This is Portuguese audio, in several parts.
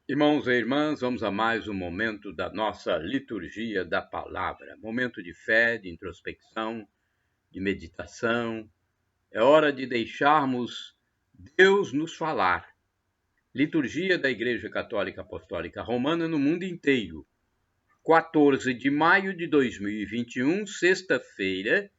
Irmãos e irmãs, vamos a mais um momento da nossa liturgia da palavra. Momento de fé, de introspecção, de meditação. É hora de deixarmos Deus nos falar. Liturgia da Igreja Católica Apostólica Romana no mundo inteiro. 14 de maio de 2021, sexta-feira,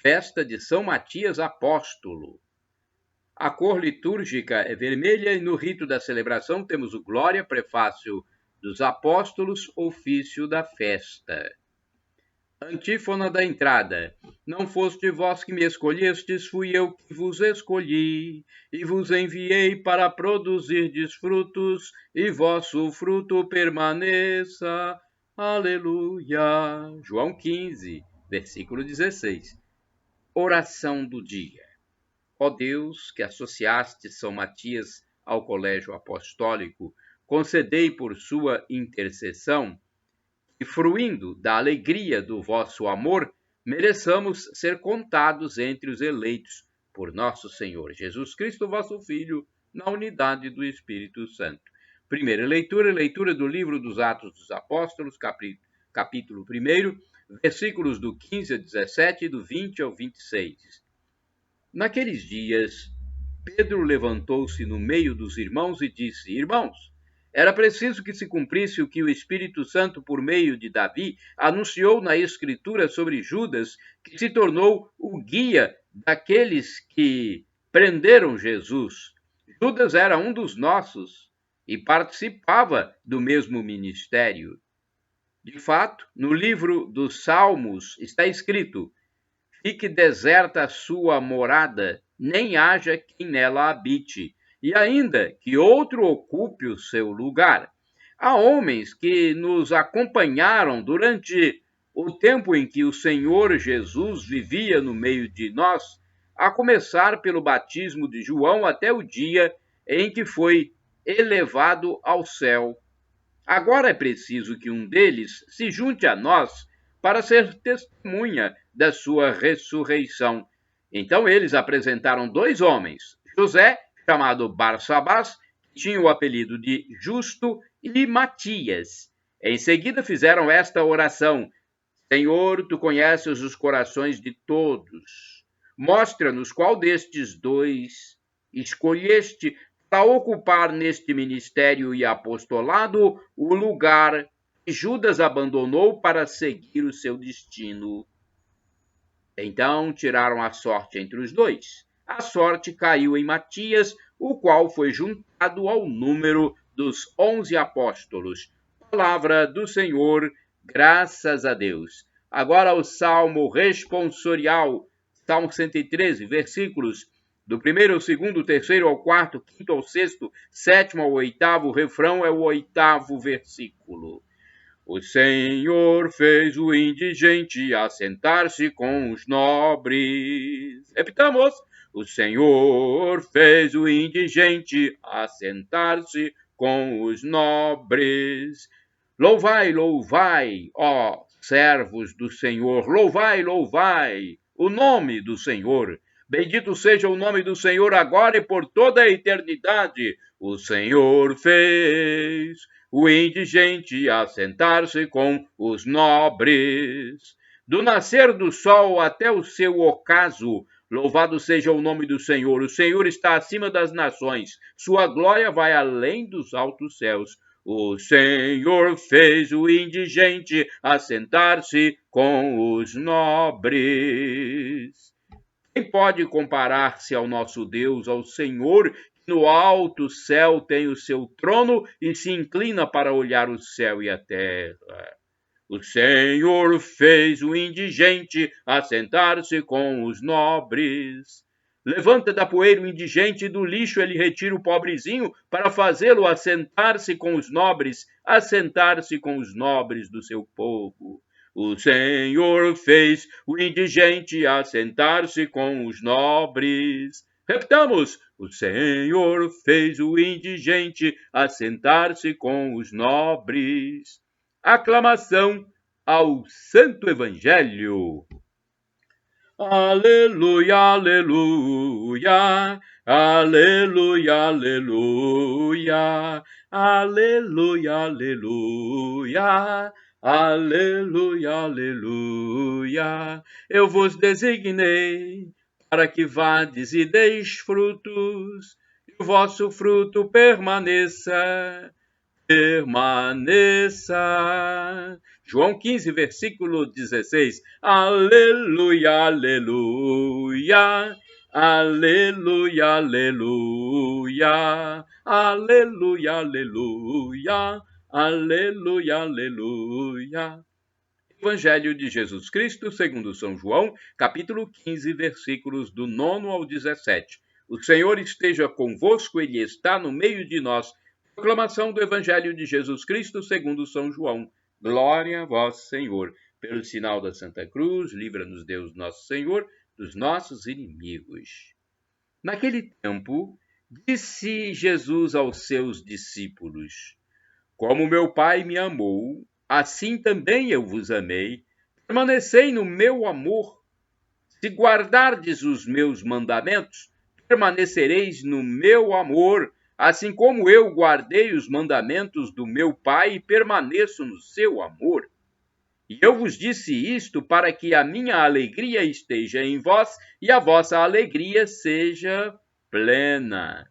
festa de São Matias Apóstolo. A cor litúrgica é vermelha e no rito da celebração temos o Glória, prefácio dos apóstolos, ofício da festa. Antífona da entrada. Não foste vós que me escolhestes, fui eu que vos escolhi, e vos enviei para produzirdes frutos, e vosso fruto permaneça. Aleluia. João 15, versículo 16. Oração do dia. Ó Deus, que associaste São Matias ao colégio apostólico, concedei por sua intercessão que, fruindo da alegria do vosso amor, mereçamos ser contados entre os eleitos por nosso Senhor Jesus Cristo, vosso Filho, na unidade do Espírito Santo. Primeira leitura do livro dos Atos dos Apóstolos, capítulo 1, versículos do 15 a 17 e do 20 ao 26. Naqueles dias, Pedro levantou-se no meio dos irmãos e disse: Irmãos, era preciso que se cumprisse o que o Espírito Santo, por meio de Davi, anunciou na Escritura sobre Judas, que se tornou o guia daqueles que prenderam Jesus. Judas era um dos nossos e participava do mesmo ministério. De fato, no livro dos Salmos está escrito: fique deserta a sua morada, nem haja quem nela habite, e ainda que outro ocupe o seu lugar. Há homens que nos acompanharam durante o tempo em que o Senhor Jesus vivia no meio de nós, a começar pelo batismo de João até o dia em que foi elevado ao céu. Agora é preciso que um deles se junte a nós para ser testemunha da sua ressurreição. Então eles apresentaram dois homens, José, chamado Barsabás, que tinha o apelido de Justo, e Matias. Em seguida fizeram esta oração: Senhor, tu conheces os corações de todos. Mostra-nos qual destes dois escolheste para ocupar neste ministério e apostolado o lugar que Judas abandonou para seguir o seu destino. Então tiraram a sorte entre os dois. A sorte caiu em Matias, o qual foi juntado ao número dos 11 apóstolos. Palavra do Senhor, graças a Deus. Agora o Salmo responsorial, Salmo 113, versículos do 1º ao 2º, 3º ao 4º, 5º ao 6º, 7º ao 8º, o refrão é o 8º versículo. O Senhor fez o indigente assentar-se com os nobres. Repitamos. O Senhor fez o indigente assentar-se com os nobres. Louvai, louvai, ó servos do Senhor, louvai, louvai o nome do Senhor. Bendito seja o nome do Senhor agora e por toda a eternidade. O Senhor fez o indigente assentar-se com os nobres. Do nascer do sol até o seu ocaso, louvado seja o nome do Senhor. O Senhor está acima das nações. Sua glória vai além dos altos céus. O Senhor fez o indigente assentar-se com os nobres. Quem pode comparar-se ao nosso Deus, ao Senhor, que no alto céu tem o seu trono e se inclina para olhar o céu e a terra? O Senhor fez o indigente assentar-se com os nobres. Levanta da poeira o indigente e do lixo ele retira o pobrezinho para fazê-lo assentar-se com os nobres, assentar-se com os nobres do seu povo. O Senhor fez o indigente assentar-se com os nobres. Repitamos: o Senhor fez o indigente assentar-se com os nobres. Aclamação ao Santo Evangelho. Aleluia, aleluia, aleluia, aleluia, Aleluia, aleluia, aleluia, aleluia. Eu vos designei para que vades e deis frutos, e o vosso fruto permaneça. João 15, versículo 16. Aleluia, aleluia, aleluia, aleluia, aleluia, aleluia, aleluia, aleluia. Evangelho de Jesus Cristo, segundo São João, capítulo 15, versículos do 9 ao 17. O Senhor esteja convosco, Ele está no meio de nós. Proclamação do Evangelho de Jesus Cristo, segundo São João. Glória a vós, Senhor. Pelo sinal da Santa Cruz, livra-nos Deus nosso Senhor dos nossos inimigos. Naquele tempo, disse Jesus aos seus discípulos: Como meu Pai me amou, assim também eu vos amei. Permanecei no meu amor. Se guardardes os meus mandamentos, permanecereis no meu amor, assim como eu guardei os mandamentos do meu Pai e permaneço no seu amor. E eu vos disse isto para que a minha alegria esteja em vós e a vossa alegria seja plena.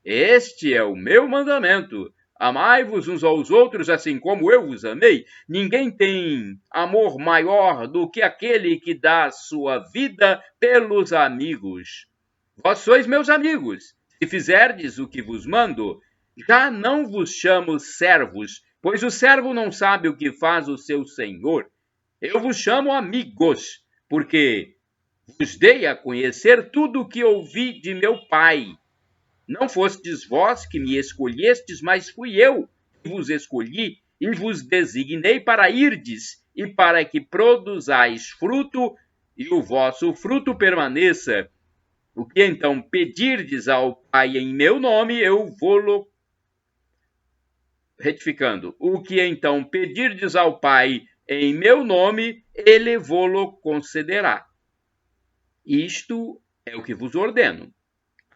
Este é o meu mandamento. Amai-vos uns aos outros assim como eu vos amei. Ninguém tem amor maior do que aquele que dá a sua vida pelos amigos. Vós sois meus amigos, se fizerdes o que vos mando. Já não vos chamo servos, pois o servo não sabe o que faz o seu senhor. Eu vos chamo amigos, porque vos dei a conhecer tudo o que ouvi de meu Pai. Não fostes vós que me escolhestes, mas fui eu que vos escolhi e vos designei para irdes e para que produzais fruto e o vosso fruto permaneça. O que então pedirdes ao Pai em meu nome, eu vou-lo... Retificando. O que então pedirdes ao Pai em meu nome, ele vou-lo concederá. Isto é o que vos ordeno.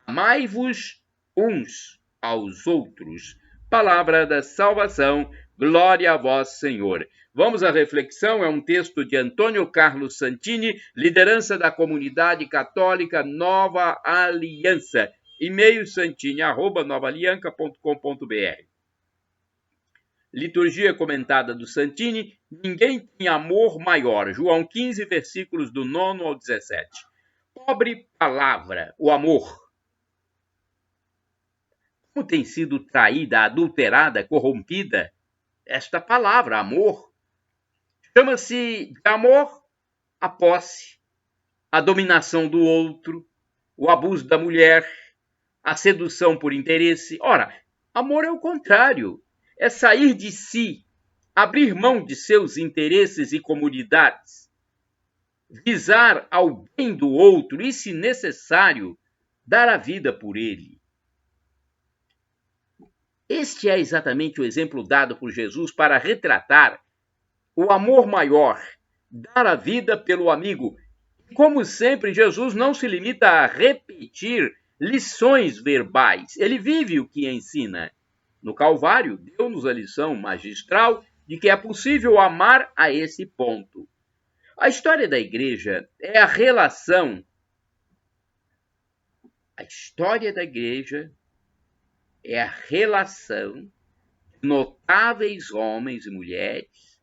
Amai-vos uns aos outros. Palavra da salvação, glória a vós, Senhor. Vamos à reflexão, é um texto de Antônio Carlos Santini, liderança da comunidade católica Nova Aliança, e-mail santini@novaalianca.com.br. Liturgia comentada do Santini, ninguém tem amor maior, João 15, versículos do 9 ao 17. Pobre palavra, o amor. Como tem sido traída, adulterada, corrompida esta palavra, amor? Chama-se de amor a posse, a dominação do outro, o abuso da mulher, a sedução por interesse. Ora, amor é o contrário, é sair de si, abrir mão de seus interesses e comodidades, visar ao bem do outro e, se necessário, dar a vida por ele. Este é exatamente o exemplo dado por Jesus para retratar o amor maior, dar a vida pelo amigo. Como sempre, Jesus não se limita a repetir lições verbais, ele vive o que ensina. No Calvário, deu-nos a lição magistral de que é possível amar a esse ponto. A história da igreja é a relação. A história da igreja é a relação de notáveis homens e mulheres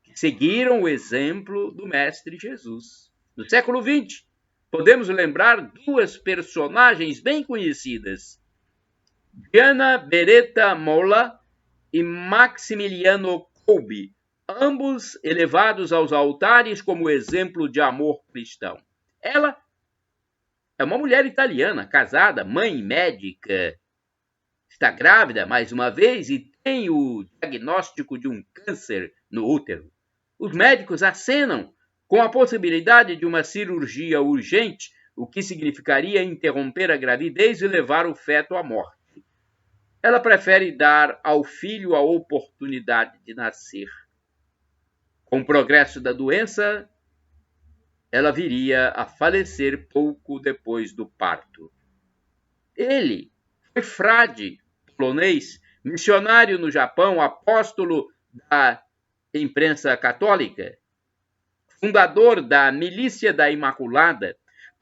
que seguiram o exemplo do Mestre Jesus. No século XX, podemos lembrar duas personagens bem conhecidas, Diana Beretta Molla e Maximiliano Kolbe, ambos elevados aos altares como exemplo de amor cristão. Ela é uma mulher italiana, casada, mãe, médica, está grávida mais uma vez e tem o diagnóstico de um câncer no útero. Os médicos acenam com a possibilidade de uma cirurgia urgente, o que significaria interromper a gravidez e levar o feto à morte. Ela prefere dar ao filho a oportunidade de nascer. Com o progresso da doença, ela viria a falecer pouco depois do parto. Ele foi frade polonês, missionário no Japão, apóstolo da imprensa católica, fundador da Milícia da Imaculada,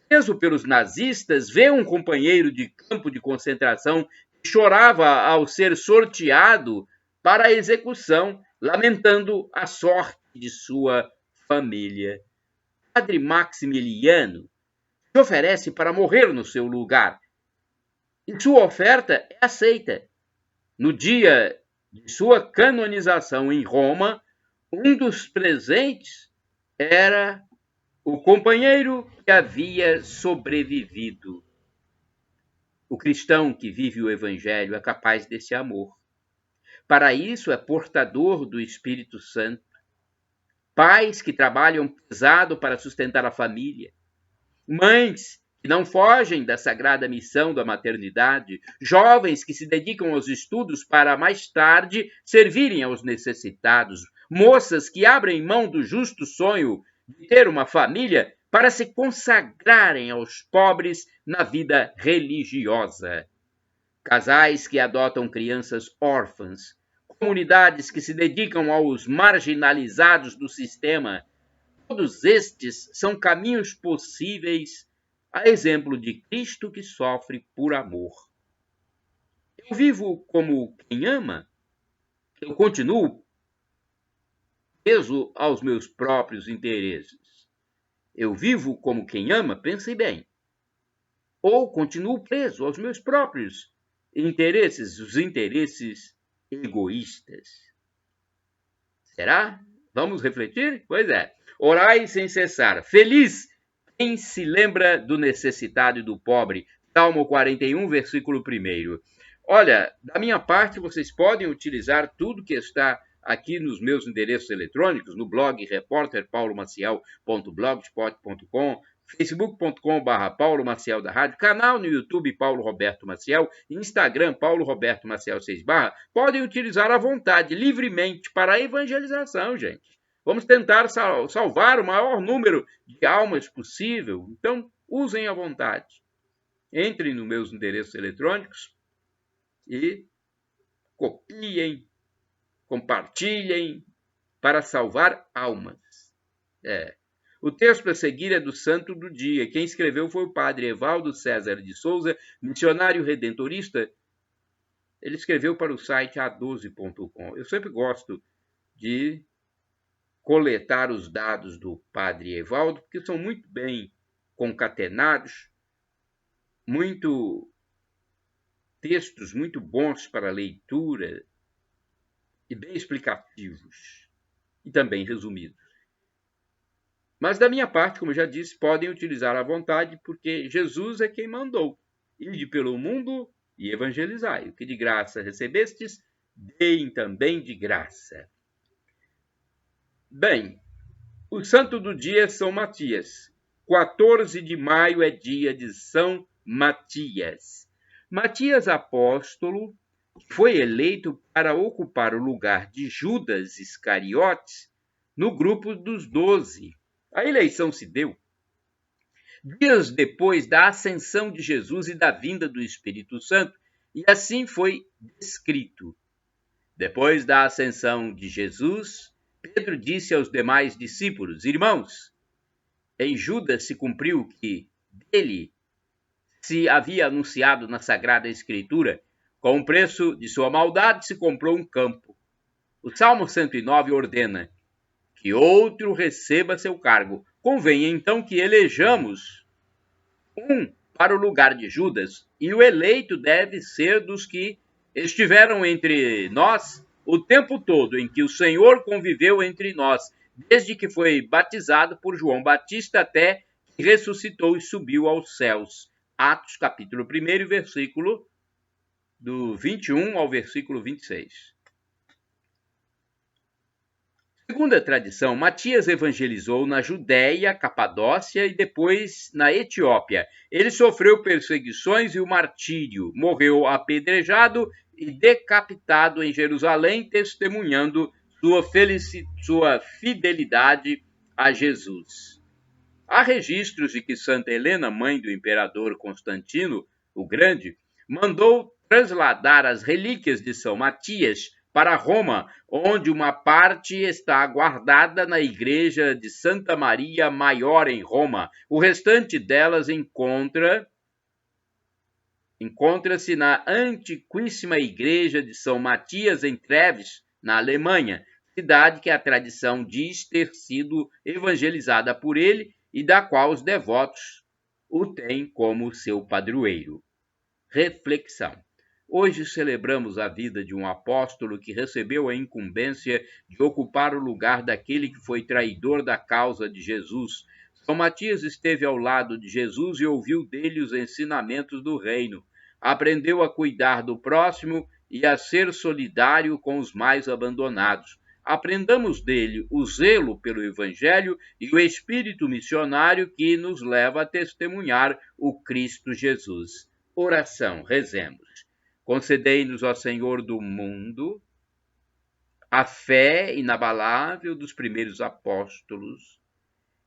preso pelos nazistas, vê um companheiro de campo de concentração que chorava ao ser sorteado para a execução, lamentando a sorte de sua família. Padre Maximiliano se oferece para morrer no seu lugar, e sua oferta é aceita. No dia de sua canonização em Roma, um dos presentes era o companheiro que havia sobrevivido. O cristão que vive o Evangelho é capaz desse amor. Para isso é portador do Espírito Santo. Pais que trabalham pesado para sustentar a família. Mães que não fogem da sagrada missão da maternidade. Jovens que se dedicam aos estudos para mais tarde servirem aos necessitados. Moças que abrem mão do justo sonho de ter uma família para se consagrarem aos pobres na vida religiosa. Casais que adotam crianças órfãs, comunidades que se dedicam aos marginalizados do sistema. Todos estes são caminhos possíveis, a exemplo de Cristo que sofre por amor. Eu vivo como quem ama? Eu continuo preso aos meus próprios interesses. Eu vivo como quem ama? Pense bem. Ou continuo preso aos meus próprios interesses, os interesses egoístas? Será? Vamos refletir? Pois é. Orai sem cessar. Feliz quem se lembra do necessitado e do pobre. Salmo 41, versículo 1. Olha, da minha parte, vocês podem utilizar tudo que está aqui nos meus endereços eletrônicos, no blog repórterpaulomaciel.blogspot.com, facebook.com/Paulo Maciel da Rádio, canal no YouTube Paulo Roberto Maciel, Instagram Paulo Roberto Maciel 6 /, podem utilizar à vontade, livremente, para a evangelização, gente. Vamos tentar salvar o maior número de almas possível, então usem à vontade. Entrem nos meus endereços eletrônicos e copiem, compartilhem para salvar almas. O texto a seguir é do Santo do Dia. Quem escreveu foi o padre Evaldo César de Souza, missionário redentorista. Ele escreveu para o site a12.com. Eu sempre gosto de coletar os dados do padre Evaldo, porque são muito bem concatenados, textos muito bons para leitura e bem explicativos e também resumidos. Mas da minha parte, como eu já disse, podem utilizar à vontade, porque Jesus é quem mandou. Ide pelo mundo e evangelizai. O que de graça recebestes, deem também de graça. Bem, o santo do dia é São Matias. 14 de maio é dia de São Matias. Matias apóstolo foi eleito para ocupar o lugar de Judas Iscariotes no grupo dos 12. A eleição se deu dias depois da ascensão de Jesus e da vinda do Espírito Santo, e assim foi descrito. Depois da ascensão de Jesus, Pedro disse aos demais discípulos: Irmãos, em Judas se cumpriu o que dele se havia anunciado na Sagrada Escritura. Com o preço de sua maldade se comprou um campo. O Salmo 109 ordena que outro receba seu cargo. Convém então que elejamos um para o lugar de Judas, e o eleito deve ser dos que estiveram entre nós o tempo todo em que o Senhor conviveu entre nós, desde que foi batizado por João Batista até que ressuscitou e subiu aos céus. Atos capítulo 1, versículo do 21 ao versículo 26. Segundo a tradição, Matias evangelizou na Judéia, Capadócia e depois na Etiópia. Ele sofreu perseguições e o martírio, morreu apedrejado e decapitado em Jerusalém, testemunhando sua fidelidade a Jesus. Há registros de que Santa Helena, mãe do imperador Constantino o Grande, mandou trasladar as relíquias de São Matias para Roma, onde uma parte está guardada na igreja de Santa Maria Maior em Roma. O restante delas encontra-se na antiquíssima igreja de São Matias em Treves, na Alemanha, cidade que a tradição diz ter sido evangelizada por ele e da qual os devotos o têm como seu padroeiro. Reflexão. Hoje celebramos a vida de um apóstolo que recebeu a incumbência de ocupar o lugar daquele que foi traidor da causa de Jesus. São Matias esteve ao lado de Jesus e ouviu dele os ensinamentos do reino. Aprendeu a cuidar do próximo e a ser solidário com os mais abandonados. Aprendamos dele o zelo pelo Evangelho e o espírito missionário que nos leva a testemunhar o Cristo Jesus. Oração, rezemos. Concedei-nos, ó Senhor do mundo, a fé inabalável dos primeiros apóstolos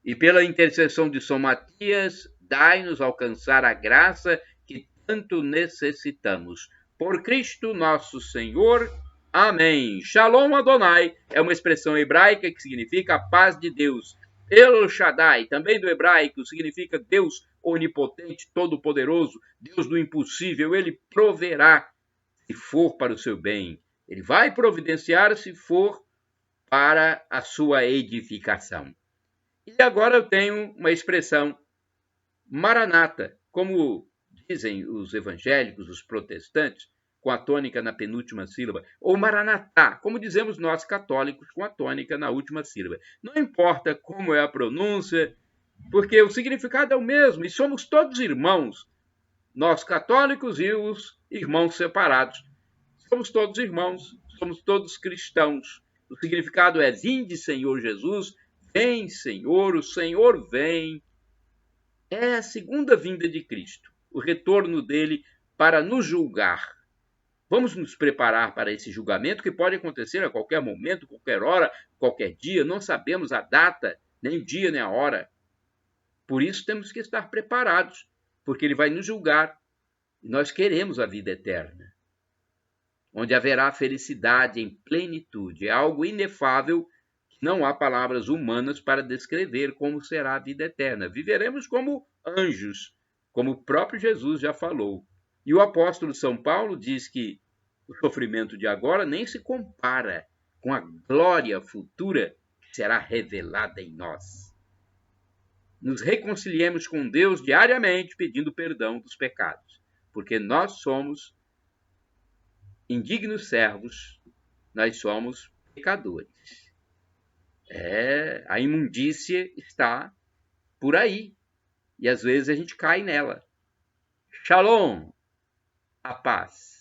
e pela intercessão de São Matias, dai-nos alcançar a graça que tanto necessitamos. Por Cristo nosso Senhor. Amém. Shalom Adonai é uma expressão hebraica que significa a paz de Deus. El Shaddai, também do hebraico, significa Deus onipotente, todo-poderoso, Deus do impossível. Ele proverá se for para o seu bem. Ele vai providenciar se for para a sua edificação. E agora eu tenho uma expressão, Maranata, como dizem os evangélicos, os protestantes, com a tônica na penúltima sílaba, ou Maranatá, como dizemos nós católicos, com a tônica na última sílaba. Não importa como é a pronúncia, porque o significado é o mesmo, e somos todos irmãos, nós católicos e os irmãos separados. Somos todos irmãos, somos todos cristãos. O significado é: vinde, Senhor Jesus, vem, Senhor, o Senhor vem. É a segunda vinda de Cristo, o retorno dele para nos julgar. Vamos nos preparar para esse julgamento que pode acontecer a qualquer momento, qualquer hora, qualquer dia. Não sabemos a data, nem o dia, nem a hora. Por isso temos que estar preparados, porque ele vai nos julgar. E nós queremos a vida eterna, onde haverá felicidade em plenitude. É algo inefável, que não há palavras humanas para descrever como será a vida eterna. Viveremos como anjos, como o próprio Jesus já falou. E o apóstolo São Paulo diz que o sofrimento de agora nem se compara com a glória futura que será revelada em nós. Nos reconciliemos com Deus diariamente, pedindo perdão dos pecados, porque nós somos indignos servos, nós somos pecadores. A imundícia está por aí, e às vezes a gente cai nela. Shalom, a paz.